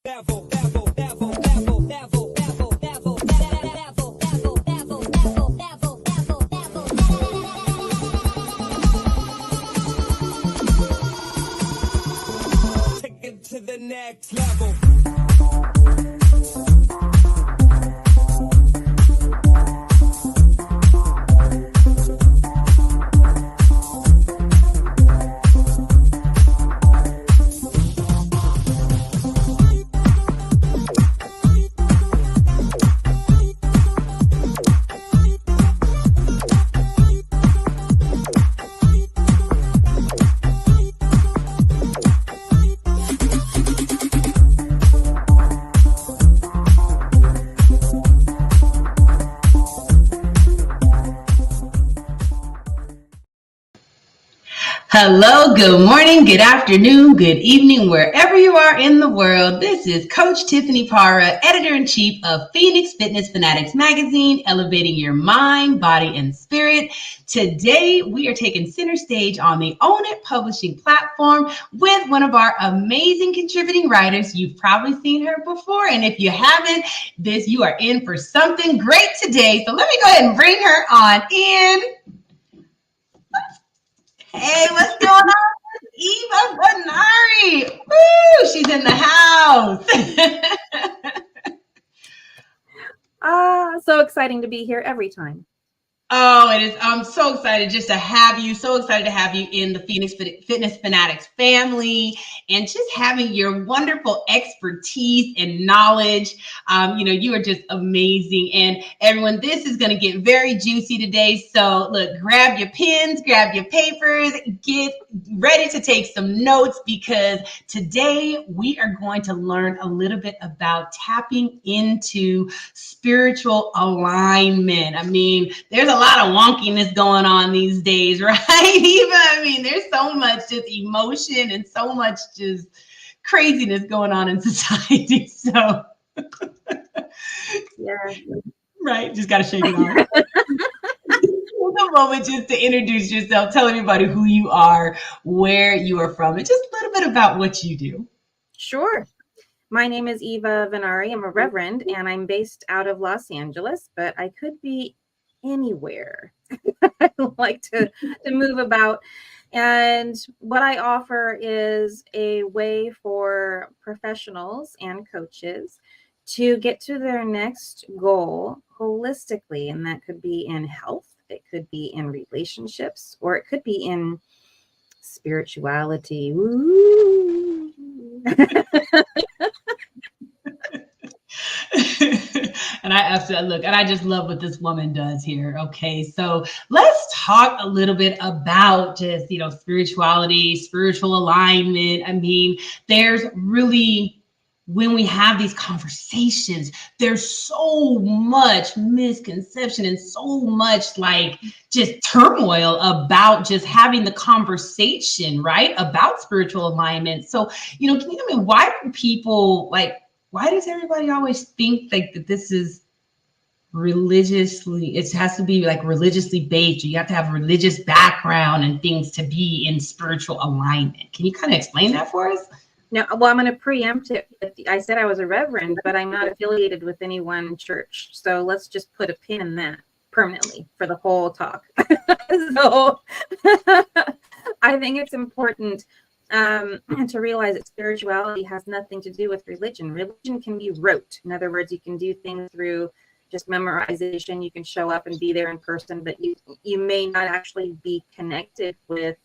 Take it to the next level. Hello, good morning, good afternoon, good evening, wherever you are in the world. This is Coach Tiffany Parra, Editor-in-Chief of Phoenix Fitness Fanatics Magazine, elevating your mind, body, and spirit. Today, we are taking center stage on the Own It Publishing platform with one of our amazing contributing writers. You've probably seen her before, and if you haven't, you are in for something great today. So let me go ahead and bring her on in. Hey, what's going on? Eva Vennari. Woo, she's in the house. So exciting to be here every time. Oh, it is. I'm so excited just to have you. So excited to have you in the Phoenix Fitness Fanatics family and just having your wonderful expertise and knowledge. You are just amazing. And everyone, this is going to get very juicy today. So look, grab your pens, grab your papers, get ready to take some notes because today we are going to learn a little bit about tapping into spiritual alignment. I mean, there's a lot of wonkiness going on these days, right? Eva, I mean, there's so much just emotion and so much just craziness going on in society. So, yeah, right, just got to shake it off. A moment just to introduce yourself, tell everybody who you are, where you are from, and just a little bit about what you do. Sure. My name is Eva Vennari. I'm a reverend, and I'm based out of Los Angeles, but I could be anywhere. I like to move about. And what I offer is a way for professionals and coaches to get to their next goal holistically. And that could be in health, it could be in relationships, or it could be in spirituality. Woo. And I absolutely look, and I just love what this woman does here. Okay, so let's talk a little bit about just, spirituality, spiritual alignment. I mean, there's really, when we have these conversations, there's so much misconception and so much like just turmoil about just having the conversation, right, about spiritual alignment. So, can you tell me, why do people why does everybody always think like that this is religiously, it has to be like religiously based, you have to have a religious background and things to be in spiritual alignment? Can you kind of explain that for us? No, well, I'm going to preempt it. I said I was a reverend, but I'm not affiliated with any one church. So let's just put a pin in that permanently for the whole talk. So I think it's important to realize that spirituality has nothing to do with religion. Religion can be rote. In other words, you can do things through just memorization. You can show up and be there in person, but you may not actually be connected with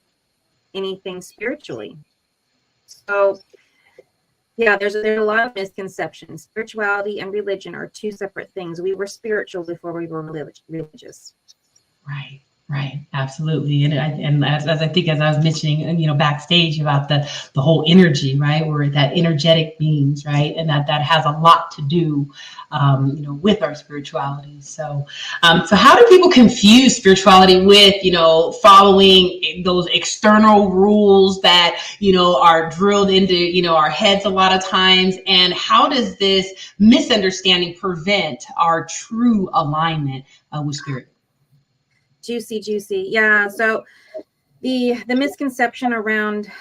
anything spiritually. So yeah, there's a lot of misconceptions. Spirituality and religion are two separate things. We were spiritual before we were religious. Right, absolutely. And as I think, as I was mentioning, backstage about the whole energy, right? We're that energetic beings, right? And that has a lot to do, with our spirituality. So how do people confuse spirituality with, following those external rules that, are drilled into, our heads a lot of times? And how does this misunderstanding prevent our true alignment with spirit? Juicy. Yeah. So the misconception around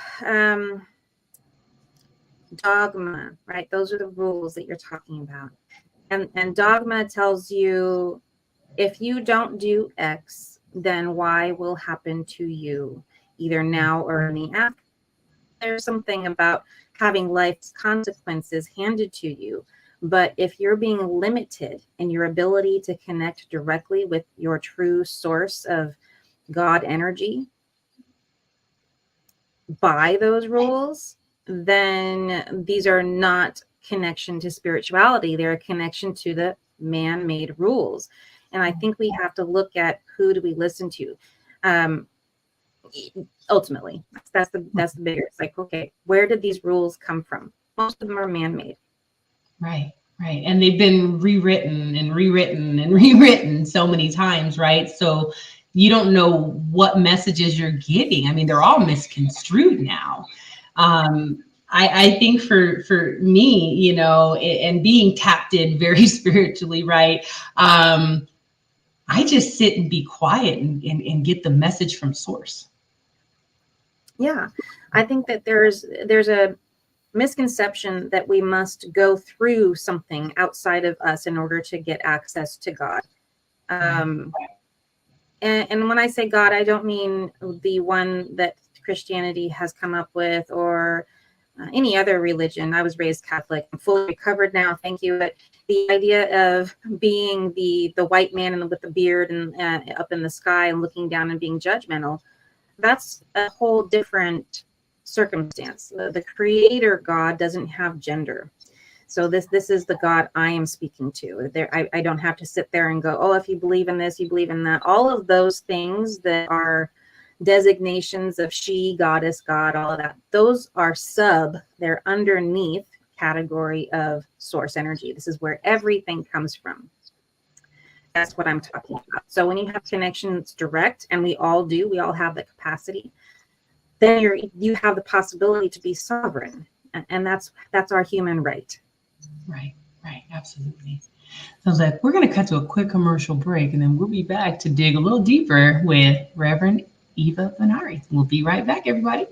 Dogma, right? Those are the rules that you're talking about. And dogma tells you, if you don't do X, then Y will happen to you, either now or in the after. There's something about having life's consequences handed to you. But if you're being limited in your ability to connect directly with your true source of God energy by those rules, then these are not connection to spirituality. They're a connection to the man-made rules. And I think we have to look at, who do we listen to? Ultimately, that's the bigger. It's like, okay, where did these rules come from? Most of them are man-made. Right, right. And they've been rewritten and rewritten and rewritten so many times, right? So you don't know what messages you're getting. I mean, they're all misconstrued now. I think for me, you know, and being tapped in very spiritually, right? I just sit and be quiet and get the message from source. Yeah, I think that there's a misconception that we must go through something outside of us in order to get access to God. And when I say God, I don't mean the one that Christianity has come up with, or any other religion. I was raised Catholic. I'm fully recovered now, thank you. But the idea of being the white man with the beard and up in the sky and looking down and being judgmental, that's a whole different circumstance. The creator God doesn't have gender. So this is the God I am speaking to. I don't have to sit there and go, oh, if you believe in this, you believe in that. All of those things that are designations of she, goddess, God, all of that, those are they're underneath category of source energy. This is where everything comes from. That's what I'm talking about. So when you have connections direct, and we all do, we all have the capacity, then you have the possibility to be sovereign. And that's our human right. Right, right, absolutely. So like, we're going to cut to a quick commercial break, and then we'll be back to dig a little deeper with Reverend Eva Vennari. We'll be right back, everybody.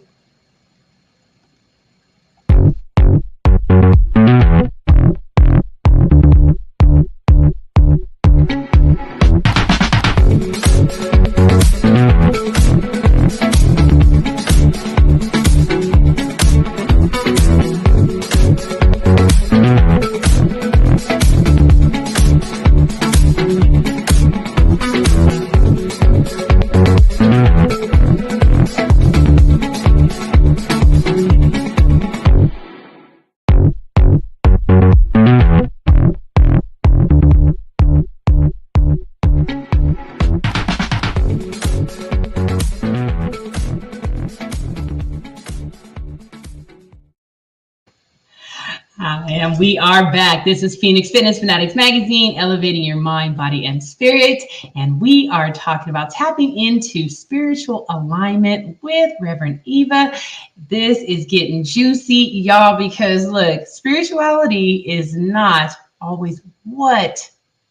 And we are back. This is Phoenix Fitness Fanatics Magazine, elevating your mind, body, and spirit. And we are talking about tapping into spiritual alignment with Reverend Eva. This is getting juicy, y'all, because look, spirituality is not always what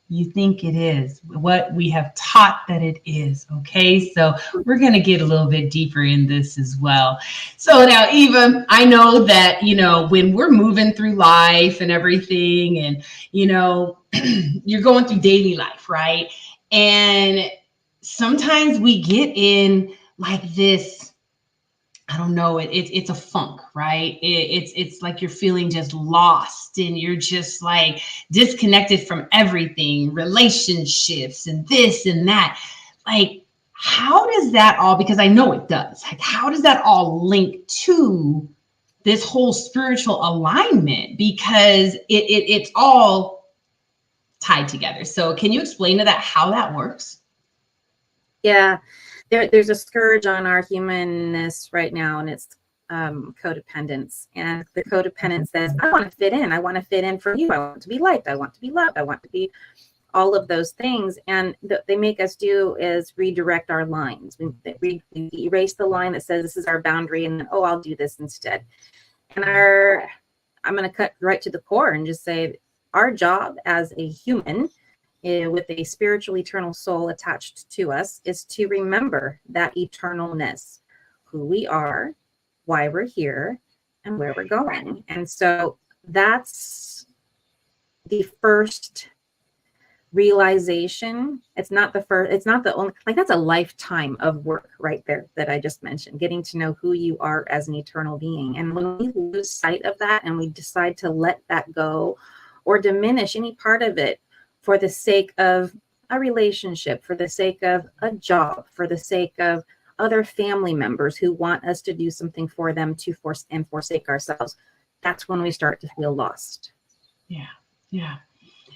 you think it is, what we have taught that it is. Okay, so we're going to get a little bit deeper in this as well. So now, Eva, I know that, you know, when we're moving through life and everything, and, you know, you're going through daily life, right? And sometimes we get in like this, I don't know, it's a funk, right? It's like you're feeling just lost, and you're just like disconnected from everything, relationships and this and that. Like, how does that all, because I know it does, like, how does that all link to this whole spiritual alignment? Because it's all tied together. So can you explain to that how that works? Yeah. There's a scourge on our humanness right now, and it's codependence. And the codependent says, I want to fit in. I want to fit in for you. I want to be liked. I want to be loved. I want to be all of those things. And they make us do is redirect our lines. We erase the line that says this is our boundary, and then, oh, I'll do this instead. And I'm going to cut right to the core and just say our job as a human with a spiritual eternal soul attached to us is to remember that eternalness, who we are, why we're here, and where we're going. And so that's the first realization. It's not the only, like, that's a lifetime of work right there that I just mentioned, getting to know who you are as an eternal being. And when we lose sight of that and we decide to let that go or diminish any part of it for the sake of a relationship, for the sake of a job, for the sake of other family members who want us to do something for them to forsake ourselves, that's when we start to feel lost. Yeah.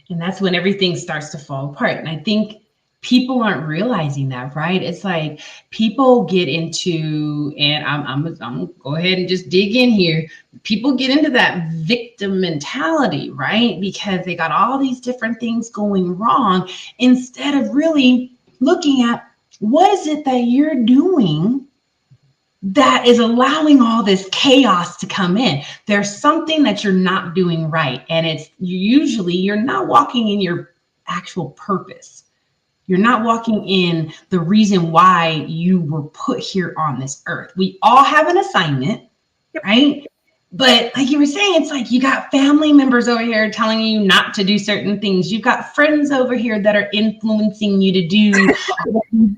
And that's when everything starts to fall apart. And I think people aren't realizing that, right? It's like people get into, and I'm gonna go ahead and just dig in here. People get into that victim mentality, right? Because they got all these different things going wrong, instead of really looking at what is it that you're doing that is allowing all this chaos to come in. There's something that you're not doing right. And it's usually you're not walking in your actual purpose. You're not walking in the reason why you were put here on this earth. We all have an assignment, right? But like you were saying, it's like you got family members over here telling you not to do certain things. You've got friends over here that are influencing you to do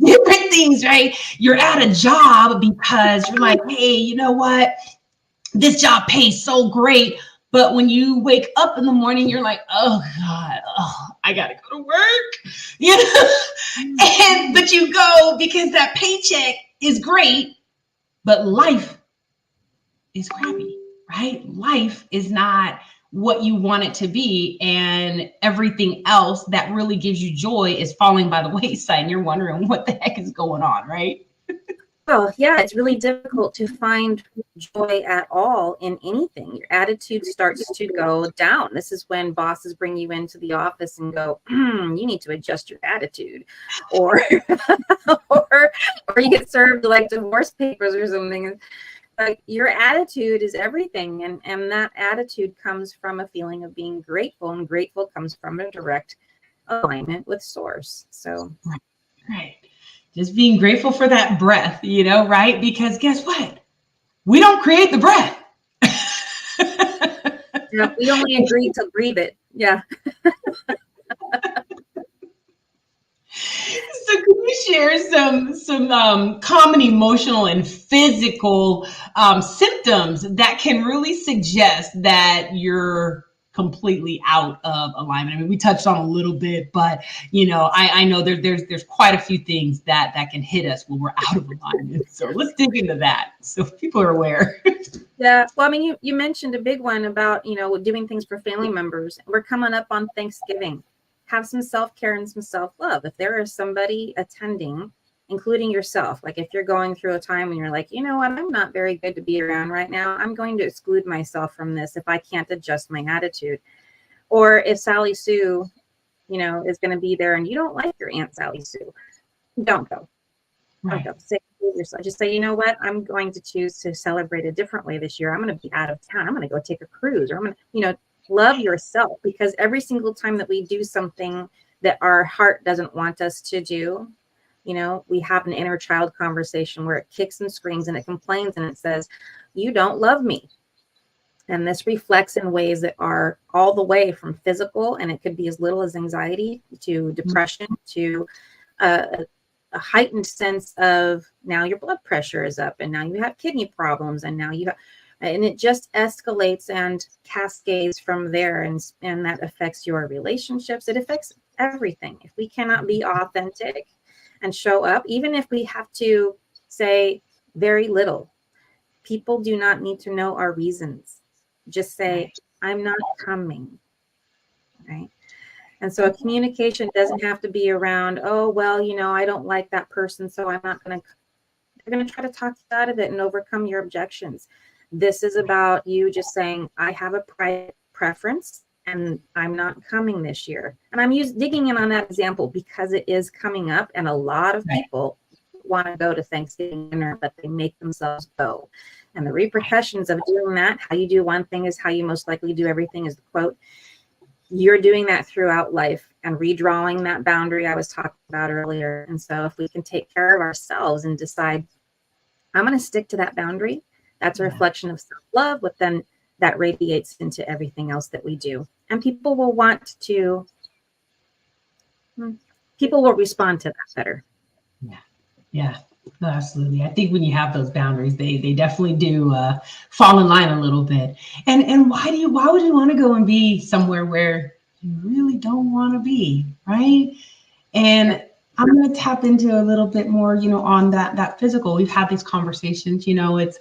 different things, right? You're at a job because you're like, hey, you know what? This job pays so great. But when you wake up in the morning, you're like, oh God, I gotta go to work. You know? But you go because that paycheck is great, but life is crappy. Right? Life is not what you want it to be. And everything else that really gives you joy is falling by the wayside. And you're wondering what the heck is going on, right? Well, yeah, it's really difficult to find joy at all in anything. Your attitude starts to go down. This is when bosses bring you into the office and go, you need to adjust your attitude. Or, or you get served like divorce papers or something. Your attitude is everything, and that attitude comes from a feeling of being grateful, and grateful comes from a direct alignment with source. So right, just being grateful for that breath, right? Because guess what, we don't create the breath. Yeah, we only agree to breathe it. Yeah. So can you share some common emotional and physical symptoms that can really suggest that you're completely out of alignment? I mean, we touched on a little bit, but I know there's quite a few things that can hit us when we're out of alignment. So let's dig into that so people are aware. Yeah. Well, I mean, you mentioned a big one about, doing things for family members. We're coming up on Thanksgiving. Have some self-care and some self-love. If there is somebody attending, including yourself, like if you're going through a time when you're like, you know what, I'm not very good to be around right now, I'm going to exclude myself from this if I can't adjust my attitude. Or if Sally Sue, is going to be there and you don't like your Aunt Sally Sue, don't go. Right. Don't go. Just say, you know what, I'm going to choose to celebrate a different way this year. I'm going to be out of town. I'm going to go take a cruise, or I'm going to, love yourself, because every single time that we do something that our heart doesn't want us to do, we have an inner child conversation where it kicks and screams and it complains and it says, you don't love me. And this reflects in ways that are all the way from physical, and it could be as little as anxiety to depression to a heightened sense of, now your blood pressure is up and now you have kidney problems and now you have, and it just escalates and cascades from there, and that affects your relationships. It affects everything. If we cannot be authentic and show up, even if we have to say very little, people do not need to know our reasons. Just say, I'm not coming, right? And so a communication doesn't have to be around, oh, well, I don't like that person, so I'm not going to, they're going to try to talk you out of it and overcome your objections. This is about you just saying, I have a private preference and I'm not coming this year. And I'm digging in on that example because it is coming up, and a lot of people want to go to Thanksgiving dinner, but they make themselves go. And the repercussions of doing that, how you do one thing is how you most likely do everything, is the quote. You're doing that throughout life and redrawing that boundary I was talking about earlier. And so if we can take care of ourselves and decide, I'm going to stick to that boundary That's a reflection of self-love, but then that radiates into everything else that we do. And people will respond to that better. Yeah, no, absolutely. I think when you have those boundaries, they definitely do fall in line a little bit. And why would you want to go and be somewhere where you really don't want to be, right? And I'm going to tap into a little bit more, on that physical. We've had these conversations, it's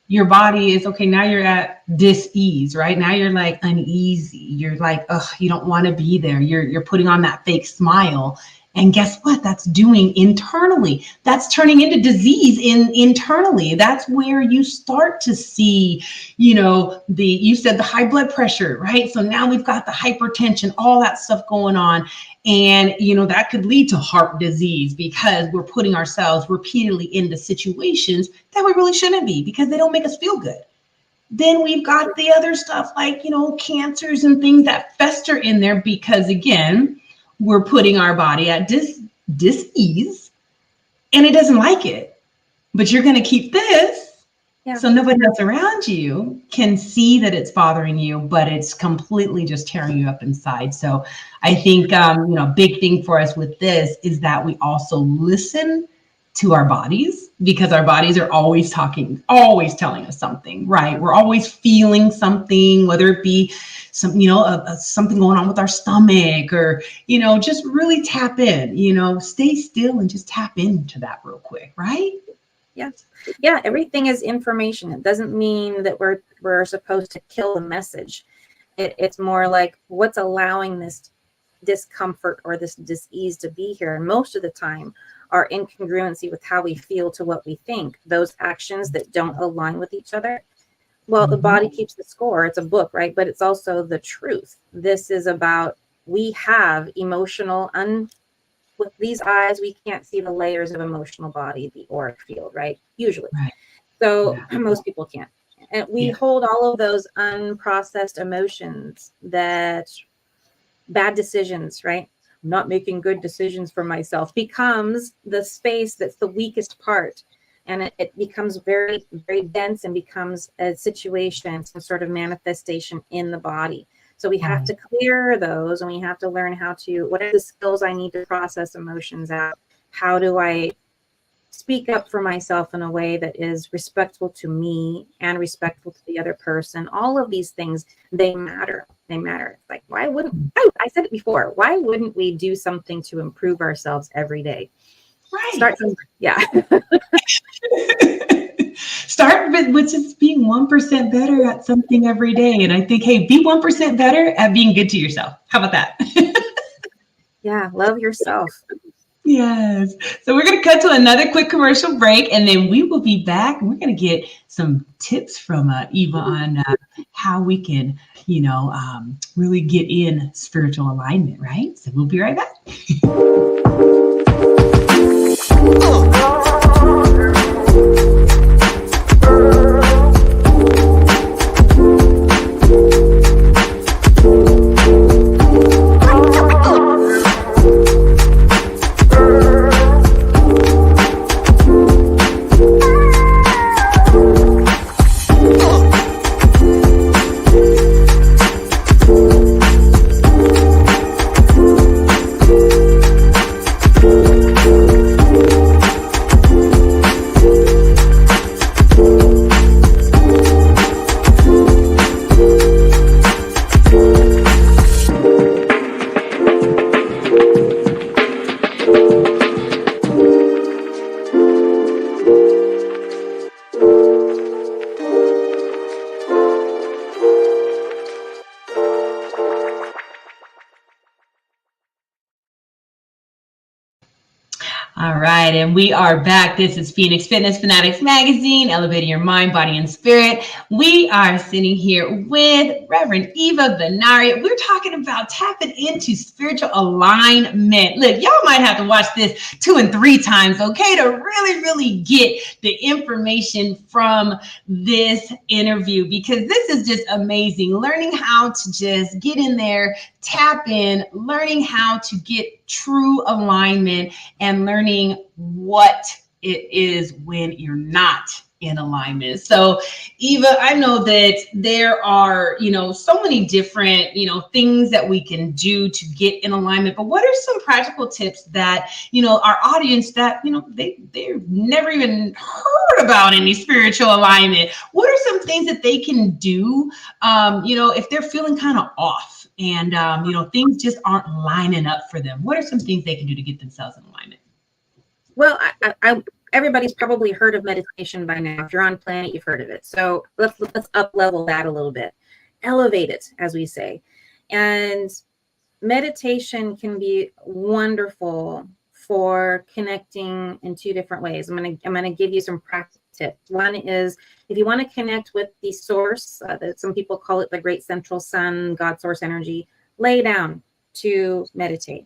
your body is okay. Now you're at dis-ease, right? Now you're like uneasy. You're like, ugh, you don't want to be there. You're putting on that fake smile. And guess what? That's doing internally. That's turning into disease internally. That's where you start to see, you said the high blood pressure, right? So now we've got the hypertension, all that stuff going on. And, that could lead to heart disease because we're putting ourselves repeatedly into situations that we really shouldn't be because they don't make us feel good. Then we've got the other stuff like, cancers and things that fester in there because, again, we're putting our body at dis-ease and it doesn't like it. But you're going to keep this. Yeah. So nobody else around you can see that it's bothering you, but it's completely just tearing you up inside. So I think, big thing for us with this is that we also listen to our bodies because our bodies are always talking, always telling us something, right? We're always feeling something, whether it be some, something going on with our stomach or, just really tap in, stay still and just tap into that real quick, right? Yeah, everything is information. It doesn't mean that we're supposed to kill the message. It's more like what's allowing this discomfort or this dis-ease to be here. And most of the time our incongruency with how we feel to what we think, those actions that don't align with each other. Well, the body keeps the score. It's a book, right? But it's also the truth. This is about, we have emotional with these eyes, we can't see the layers of emotional body, the auric field, right? Usually. Right. So most people can't. And we hold all of those unprocessed emotions, that bad decisions, right? Not making good decisions for myself becomes the space that's the weakest part. And it becomes very, very dense and becomes a situation, some sort of manifestation in the body. So we have to clear those, and we have to learn how to, what are the skills I need to process emotions out? How do I speak up for myself in a way that is respectful to me and respectful to the other person? All of these things, they matter. They matter. It's like, why wouldn't, I said it before, why wouldn't we do something to improve ourselves every day? Right. Start somewhere. Start with just being 1% better at something every day. And I think, hey, be 1% better at being good to yourself. How about that? Yeah, love yourself. Yes. So we're going to cut to another quick commercial break, and then we will be back. And we're going to get some tips from Eva on how we can, really get in spiritual alignment, right? So we'll be right back. All right, and we are back. This is Phoenix Fitness Fanatics Magazine, elevating your mind, body, and spirit. We are sitting here with Reverend Eva Vennari. We're talking about tapping into spiritual alignment. Look, y'all might have to watch this 2 and 3 times, okay, to really, really get the information from this interview, because this is just amazing. Learning how to just get in there, tap in, learning how to get true alignment, and learning what it is when you're not in alignment. So Eva, I know that there are, so many different, things that we can do to get in alignment, but what are some practical tips that, our audience that, they've never even heard about any spiritual alignment? What are some things that they can do, if they're feeling kind of off and, things just aren't lining up for them? What are some things they can do to get themselves in alignment? Well, everybody's probably heard of meditation by now. If you're on planet, you've heard of it. So let's up level that a little bit, elevate it, as we say. And meditation can be wonderful for connecting in two different ways. I'm gonna give you some practice tips. One is if you want to connect with the source, that some people call it the great central sun, God source energy, lay down to meditate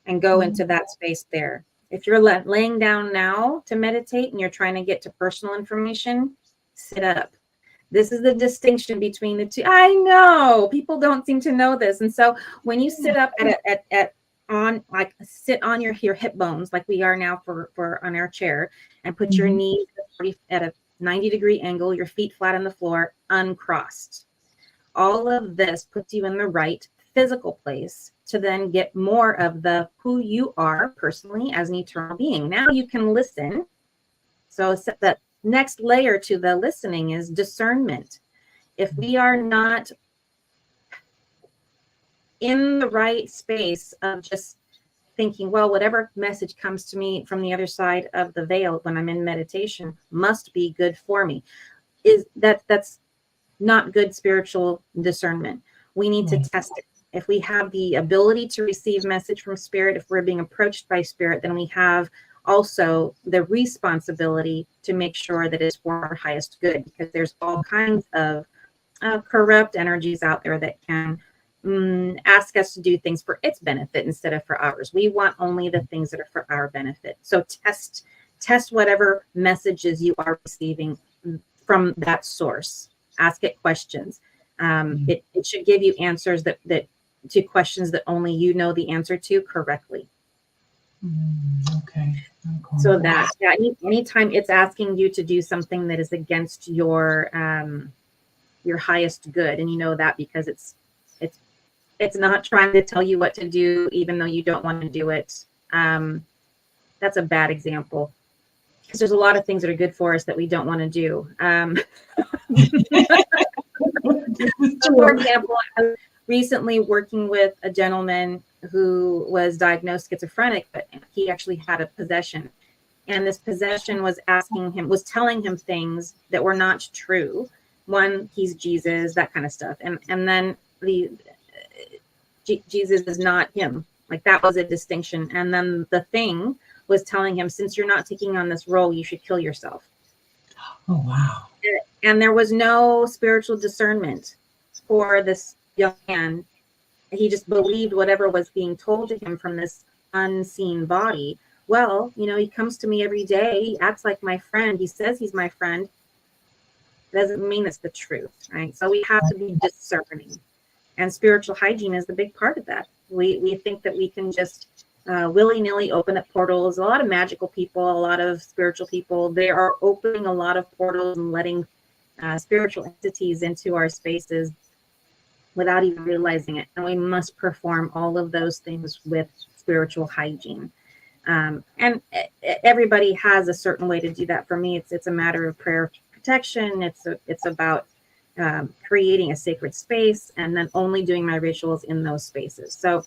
and go into that space there. If you're laying down now to meditate and you're trying to get to personal information, sit up. This is the distinction between the two. I know people don't seem to know this. And so when you sit up sit on your hip bones, like we are now for on our chair, and put your knees at a 90-degree angle, your feet flat on the floor, uncrossed. All of this puts you in the right physical place to then get more of the who you are personally as an eternal being. Now you can listen. So the next layer to the listening is discernment. If we are not in the right space of just thinking, well, whatever message comes to me from the other side of the veil when I'm in meditation must be good for me, that's not good spiritual discernment. We need to test it. If we have the ability to receive message from spirit, if we're being approached by spirit, then we have also the responsibility to make sure that it's for our highest good, because there's all kinds of corrupt energies out there that can ask us to do things for its benefit instead of for ours. We want only the things that are for our benefit. So test whatever messages you are receiving from that source. Ask it questions. It should give you answers that to questions that only you know the answer to correctly. Okay. So that anytime it's asking you to do something that is against your highest good, and you know that because it's not trying to tell you what to do, even though you don't want to do it. That's a bad example, because there's a lot of things that are good for us that we don't want to do. For example, I was recently working with a gentleman who was diagnosed schizophrenic, but he actually had a possession. And this possession was telling him things that were not true. One, he's Jesus, that kind of stuff. And then Jesus is not him. Like, that was a distinction. And then the thing was telling him, since you're not taking on this role, you should kill yourself. Oh, wow. And there was no spiritual discernment for this young man. He just believed whatever was being told to him from this unseen body. Well, he comes to me every day. He acts like my friend. He says he's my friend. It doesn't mean it's the truth, right? So we have to be discerning. And spiritual hygiene is the big part of that. We think that we can just willy-nilly open up portals. A lot of magical people, a lot of spiritual people, they are opening a lot of portals and letting spiritual entities into our spaces without even realizing it. And we must perform all of those things with spiritual hygiene. And everybody has a certain way to do that. For me, it's a matter of prayer protection. It's about creating a sacred space and then only doing my rituals in those spaces. So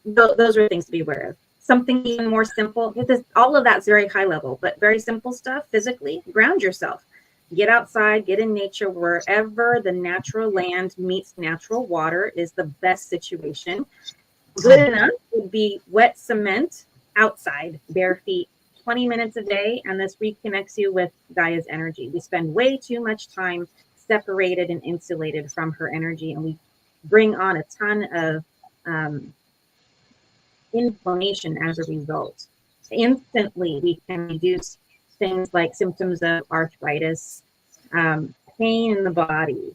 those are things to be aware of. Something even more simple. All of that's very high level, but very simple stuff. Physically, ground yourself. Get outside, get in nature. Wherever the natural land meets natural water is the best situation. Good enough would be wet cement outside, bare feet, 20 minutes a day, and this reconnects you with Gaia's energy. We spend way too much time separated and insulated from her energy, and we bring on a ton of inflammation as a result. Instantly, we can reduce things like symptoms of arthritis, pain in the body,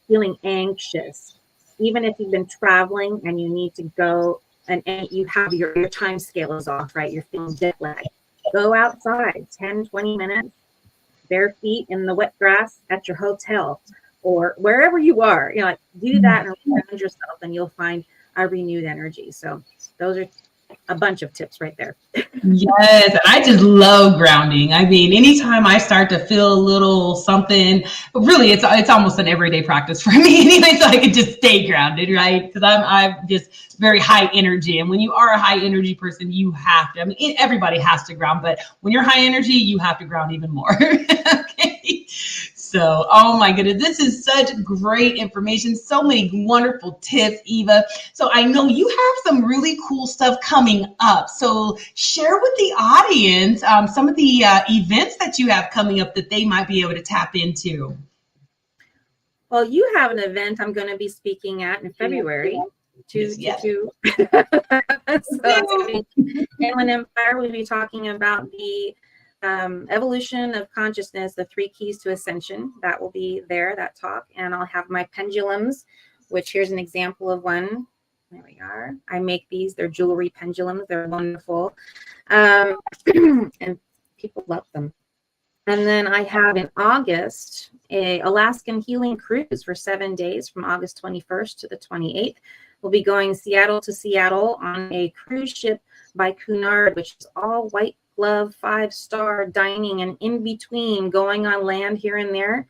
feeling anxious. Even if you've been traveling and you need to go and you have your time scale is off, right? You're feeling jet lag. Go outside 10, 20 minutes, bare feet in the wet grass at your hotel or wherever you are. You know, like do that and ground yourself, and you'll find a renewed energy. So those are a bunch of tips right there. Yes, and I just love grounding. I mean, anytime I start to feel a little something, really, it's almost an everyday practice for me anyway, so I can just stay grounded, right? Because I'm just very high energy, and when you are a high energy person, you have to. I mean, everybody has to ground, but when you're high energy, you have to ground even more. Okay. So, oh my goodness, this is such great information. So many wonderful tips, Eva. So I know you have some really cool stuff coming up. So share with the audience some of the events that you have coming up that they might be able to tap into. Well, you have an event I'm going to be speaking at in February. Yes. So Inland Empire, we'll be talking about the evolution of consciousness, the 3 keys to ascension. That will be there, that talk. And I'll have my pendulums, which here's an example of one. There we are. I make these. They're jewelry pendulums. They're wonderful. And people love them. And then I have in August a Alaskan healing cruise for 7 days from August 21st to the 28th. We'll be going Seattle to Seattle on a cruise ship by Cunard, which is all white glove, 5-star dining, and in between going on land here and there.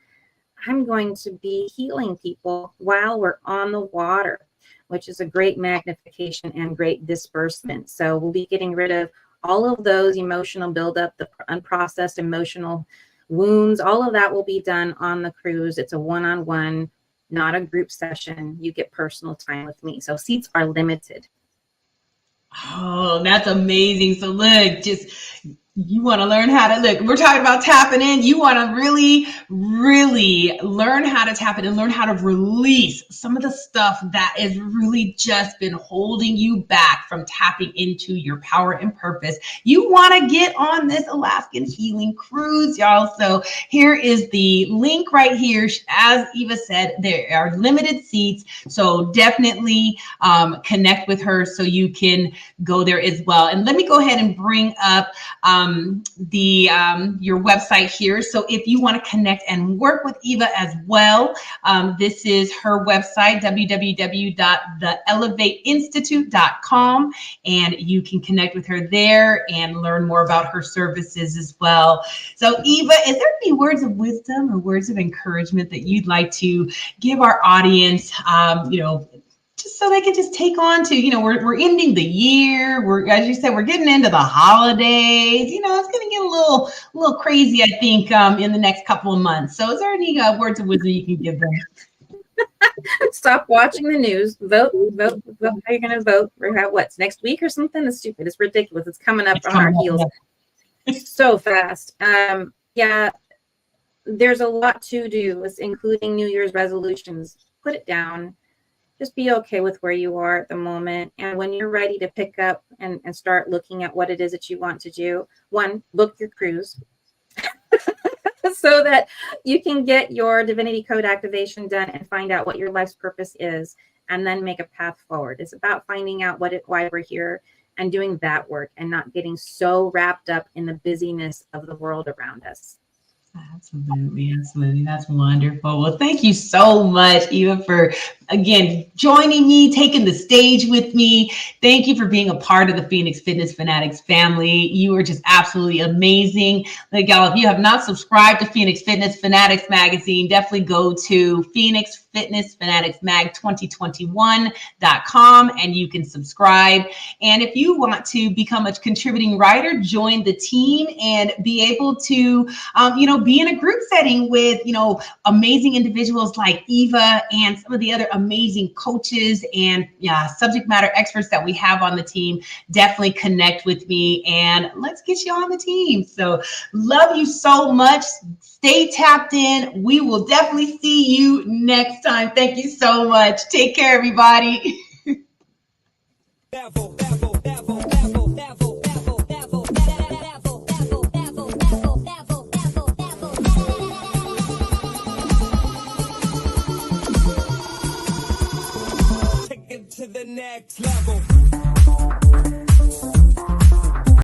I'm going to be healing people while we're on the water, which is a great magnification and great disbursement. So we'll be getting rid of all of those emotional buildup, the unprocessed emotional wounds. All of that will be done on the cruise. It's a one-on-one, not a group session. You get personal time with me. So seats are limited. Oh, that's amazing. So look, you want to learn how to look. We're talking about tapping in. You want to really, really learn how to tap in and learn how to release some of the stuff that has really just been holding you back from tapping into your power and purpose. You want to get on this Alaskan healing cruise, y'all. So here is the link right here. As Eva said, there are limited seats. So definitely connect with her so you can go there as well. And let me go ahead and bring up your website here. So if you want to connect and work with Eva as well, this is her website, www.theelevateinstitute.com, and you can connect with her there and learn more about her services as well. So Eva, is there any words of wisdom or words of encouragement that you'd like to give our audience, just so they can just take on to, we're ending the year. As you said, we're getting into the holidays. It's going to get a little crazy, I think, in the next couple of months. So is there any words of wisdom you can give them? Stop watching the news. Vote. How are you going to vote? What's next week or something? It's stupid. It's ridiculous. It's coming up on our heels so fast. Yeah, there's a lot to do, including New Year's resolutions. Put it down. Just be okay with where you are at the moment. And when you're ready to pick up and start looking at what it is that you want to do, one, book your cruise so that you can get your divinity code activation done and find out what your life's purpose is, and then make a path forward. It's about finding out why we're here and doing that work and not getting so wrapped up in the busyness of the world around us. Absolutely. That's wonderful. Well, thank you so much, Eva, for, again, joining me, taking the stage with me. Thank you for being a part of the Phoenix Fitness Fanatics family. You are just absolutely amazing. Like, y'all, if you have not subscribed to Phoenix Fitness Fanatics magazine, definitely go to Phoenix Fitness Fanatics Mag 2021.com and you can subscribe. And if you want to become a contributing writer, join the team and be able to, be in a group setting with, amazing individuals like Eva and some of the other amazing coaches and subject matter experts that we have on the team. Definitely connect with me and let's get you on the team. So love you so much. Stay tapped in. We will definitely see you next time. Thank you so much. Take care, everybody.